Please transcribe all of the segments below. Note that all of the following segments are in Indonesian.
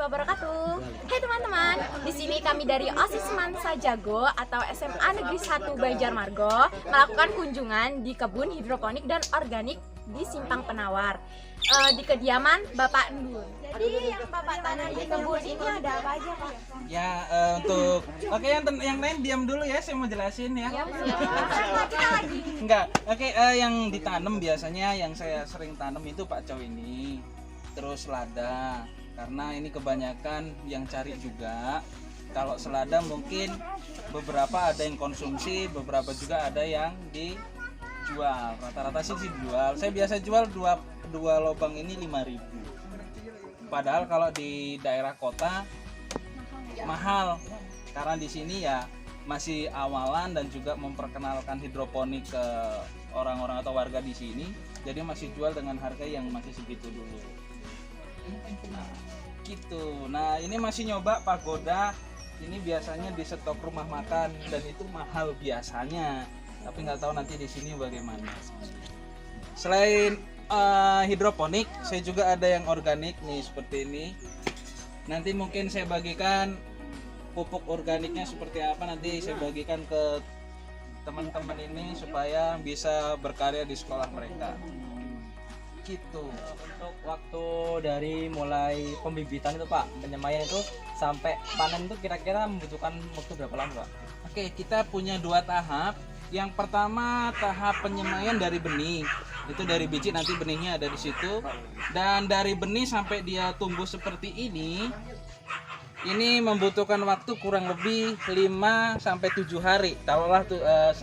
wabarakatuh. Hai teman-teman, di sini kami dari OSIS Mansa Jago atau SMA Negeri 1 Banjarmargo melakukan kunjungan di kebun hidroponik dan organik di Simpang Penawar, di kediaman Bapak Endun. Jadi yang Bapak tanam di kebun ini ada apa aja, Pak? Ya, oke, yang lain diam dulu ya, saya mau jelasin ya. Enggak, oke, yang ditanam biasanya yang saya sering tanam itu pakcoy ini, terus selada, karena ini kebanyakan yang cari juga. Kalau selada mungkin beberapa ada yang konsumsi, beberapa juga ada yang dijual. Rata-rata sih dijual. Saya biasa jual dua lubang ini 5.000. Padahal kalau di daerah kota mahal, karena di sini ya masih awalan dan juga memperkenalkan hidroponik ke orang-orang atau warga di sini, jadi masih jual dengan harga yang masih segitu dulu. Nah, gitu. Nah, ini masih nyoba pagoda. Ini biasanya di stok rumah makan dan itu mahal biasanya. Tapi nggak tahu nanti di sini bagaimana. Selain hidroponik, saya juga ada yang organik nih seperti ini. Nanti mungkin saya bagikan pupuk organiknya seperti apa, nanti saya bagikan ke teman-teman ini supaya bisa berkarya di sekolah mereka. Gitu. Untuk waktu dari mulai pembibitan itu Pak, penyemaian itu sampai panen itu kira-kira membutuhkan waktu berapa lama Pak? Oke, kita punya 2 tahap. Yang pertama tahap penyemaian dari benih. Itu dari biji, nanti benihnya ada di situ. Dan dari benih sampai dia tumbuh seperti ini membutuhkan waktu kurang lebih 5 sampai 7 hari. Taruhlah 1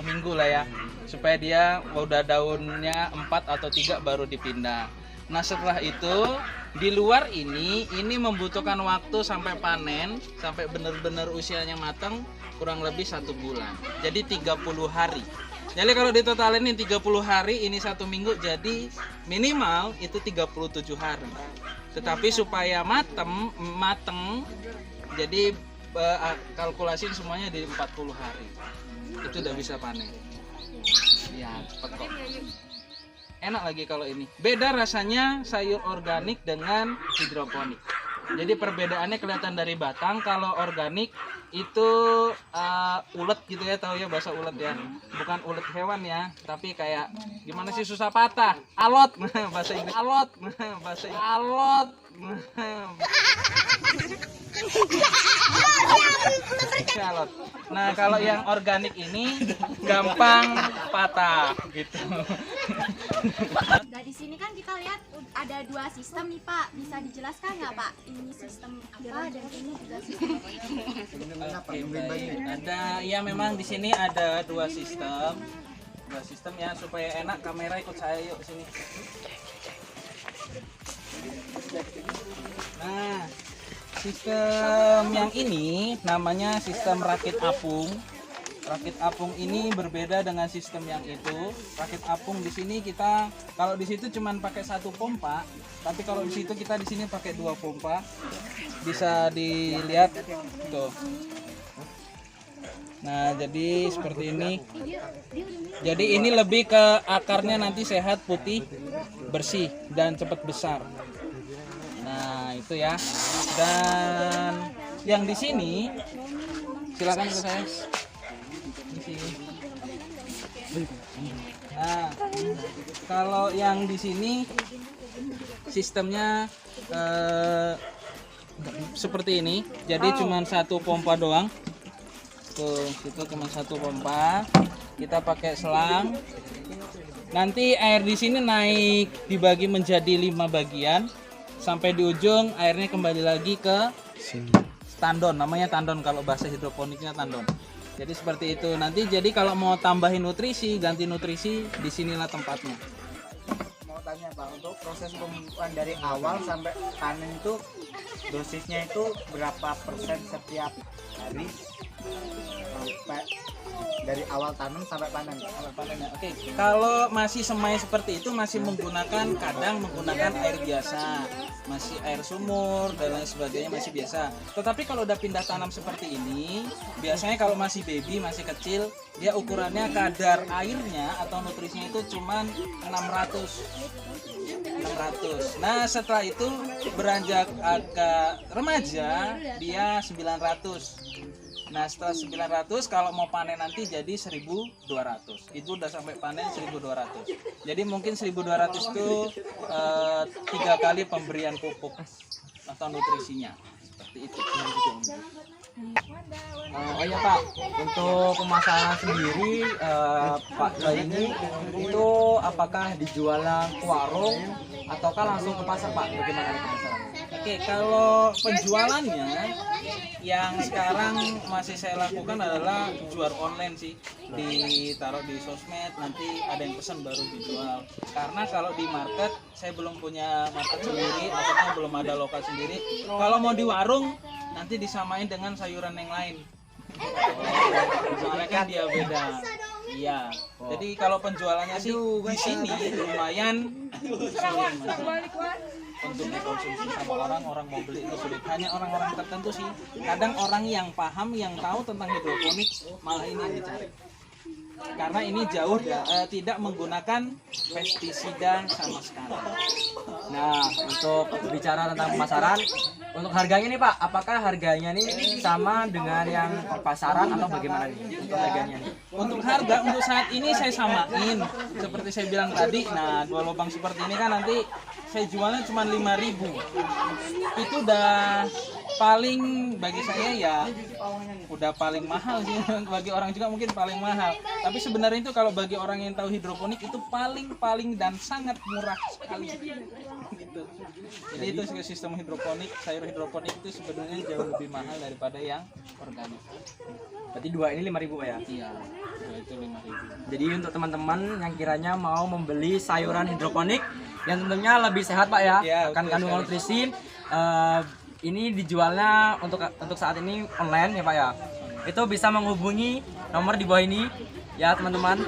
minggu lah ya. Supaya dia udah daunnya 4 atau 3 baru dipindah. Nah, setelah itu di luar ini membutuhkan waktu sampai panen, sampai benar-benar usianya matang kurang lebih 1 bulan. Jadi 30 hari. Jadi kalau ditotalin ini 30 hari, ini 1 minggu, jadi minimal itu 37 hari. Tetapi supaya mateng, jadi kalkulasi semuanya di 40 hari. Itu udah bisa panen. Ya, cepet kok. Enak lagi kalau ini. Beda rasanya sayur organik dengan hidroponik. Jadi perbedaannya kelihatan dari batang. Kalau organik itu ulet gitu ya, tahu ya bahasa ulet ya. Bukan ulet hewan ya, tapi kayak gimana sih, susah patah. Alot bahasa Inggris. Alot bahasa Inggris. Alot. Alot. Nah, kalau yang organik ini gampang patah gitu. Nah, di sini kan kita lihat ada 2 sistem nih, Pak. Bisa dijelaskan nggak, Pak? Ini sistem apa dan ini juga sistem apa? Oke, baik. Ada ya, memang di sini ada 2 sistem. 2 sistem ya, supaya enak kamera ikut saya yuk ke sini. Nah, sistem yang ini namanya sistem rakit apung. Rakit apung ini berbeda dengan sistem yang itu. Rakit apung di sini kita, kalau di situ cuman pakai 1 pompa, tapi kalau di situ kita di sini pakai 2 pompa. Bisa dilihat tuh. Nah, jadi seperti ini. Jadi ini lebih ke akarnya nanti sehat, putih, bersih dan cepat besar. Nah, itu ya. Dan yang di sini silakan ke saya. Di sini. Nah, kalau yang di sini sistemnya seperti ini. Jadi cuma 1 pompa doang. Tuh, itu cuma 1 pompa. Kita pakai selang. Nanti air di sini naik dibagi menjadi 5 bagian. Sampai di ujung airnya kembali lagi ke tandon, namanya tandon kalau bahasa hidroponiknya tandon. Jadi seperti itu. Nanti jadi kalau mau tambahin nutrisi, ganti nutrisi, disinilah tempatnya. Mau tanya Pak, untuk proses pemupukan dari awal sampai panen itu dosisnya itu berapa persen setiap hari sampai dari awal tanam sampai panen? Oke, kalau masih semai seperti itu masih kadang menggunakan air biasa, masih air sumur dan lain sebagainya masih biasa. Tetapi kalau udah pindah tanam seperti ini, biasanya kalau masih baby, masih kecil, dia ukurannya kadar airnya atau nutrisinya itu cuman 600 600. Nah setelah itu beranjak agak remaja dia 900. Nah setelah 900 kalau mau panen nanti jadi 1.200. Itu udah sampai panen 1.200. Jadi mungkin 1.200 itu 3 kali pemberian pupuk atau nutrisinya seperti itu. Oh iya Pak, untuk pemasaran sendiri Pak Joy ini itu apakah dijual ke warung ataukah langsung ke pasar Pak? Bagaimana ini pemasarannya? Oke, kalau penjualannya yang sekarang masih saya lakukan adalah jual online sih, ditaruh di sosmed, nanti ada yang pesan baru dijual. Karena kalau di market saya belum punya market sendiri, maksudnya belum ada lokal sendiri. Kalau mau di warung nanti disamain dengan sayuran yang lain. Soalnya kan dia beda. Iya. Jadi kalau penjualannya sih di sini lumayan sulit untuk dikonsumsi sama orang mau beli itu sulit. Hanya orang-orang tertentu sih. Kadang orang yang paham, yang tahu tentang hidroponik malah ini yang dicari. Karena ini jauh tidak menggunakan pestisida sama sekali. Nah, untuk bicara tentang pemasaran, untuk harganya nih Pak, apakah harganya nih sama dengan yang pasaran atau bagaimana nih untuk harganya nih? Untuk harga untuk saat ini saya samain seperti saya bilang tadi. Nah 2 lubang seperti ini kan nanti saya jualnya cuma 5.000. Itu udah paling bagi saya ya udah paling mahal sih. Bagi orang juga mungkin paling mahal. Tapi sebenarnya itu kalau bagi orang yang tahu hidroponik itu paling dan sangat murah sekali. Gitu. Jadi itu sistem hidroponik, sayur hidroponik itu sebenarnya jauh lebih mahal daripada yang organik. Berarti 2 ini 5.000 Pak ya? Iya, itu 5.000. Jadi untuk teman-teman yang kiranya mau membeli sayuran hidroponik yang tentunya lebih sehat Pak ya, Ya, akan betul kandungan sekali. nutrisi, ini dijualnya untuk saat ini online ya Pak ya. Itu bisa menghubungi nomor di bawah ini ya teman-teman.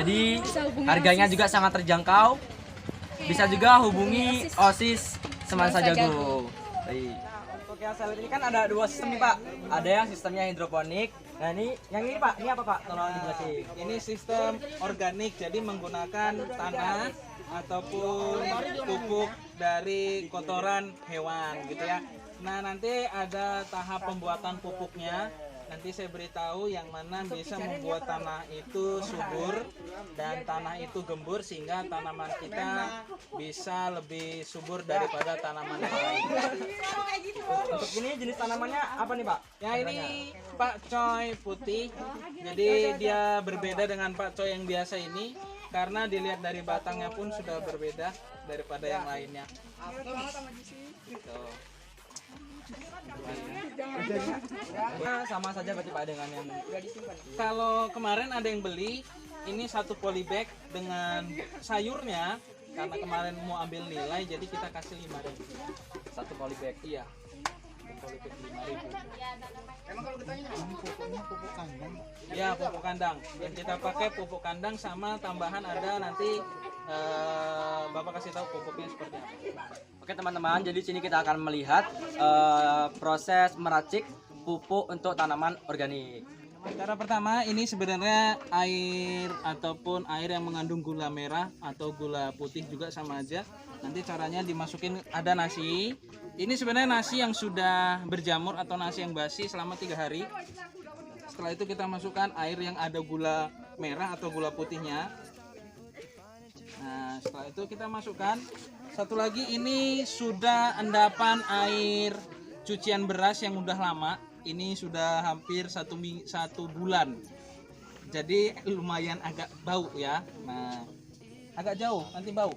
Jadi harganya juga sangat terjangkau. Bisa juga hubungi OSIS Semansa Jago. Baik. Untuk yang saya lihat ini kan ada 2 sistem nih Pak. Ada yang sistemnya hidroponik. Nah ini, yang ini Pak, ini apa Pak? Tolong dijelasin. Ini sistem organik, jadi menggunakan tanah ataupun pupuk dari kotoran hewan gitu ya. Nah nanti ada tahap pembuatan pupuknya. Nanti saya beritahu yang mana bisa membuat tanah itu subur dan tanah itu gembur sehingga tanaman kita bisa lebih subur daripada tanaman yang lain. Untuk ini jenis tanamannya apa nih Pak? Ya ini pakcoy putih. Jadi dia berbeda dengan pakcoy yang biasa ini karena dilihat dari batangnya pun sudah berbeda daripada yang lainnya. Gitu. Sama saja berarti Pak dengan yang Kalau kemarin ada yang beli ini 1 polybag dengan sayurnya karena kemarin mau ambil nilai jadi kita kasih 5.000. 1 polybag. Iya. 1 polybag 5.000. Emang kalau kita ini pupuknya pupuk kandang. Ya pupuk kandang. Yang kita pakai pupuk kandang sama tambahan ada nanti Bapak kasih tahu pupuknya seperti apa. Oke teman-teman, jadi sini kita akan melihat proses meracik pupuk untuk tanaman organik. Cara pertama ini sebenarnya air ataupun air yang mengandung gula merah atau gula putih juga sama aja. Nanti caranya dimasukin ada nasi. Ini sebenarnya nasi yang sudah berjamur atau nasi yang basi selama 3 hari. Setelah itu kita masukkan air yang ada gula merah atau gula putihnya. Nah setelah itu kita masukkan satu lagi ini sudah endapan air cucian beras yang udah lama. Ini sudah hampir 1 bulan. Jadi lumayan agak bau ya. Nah agak jauh nanti bau.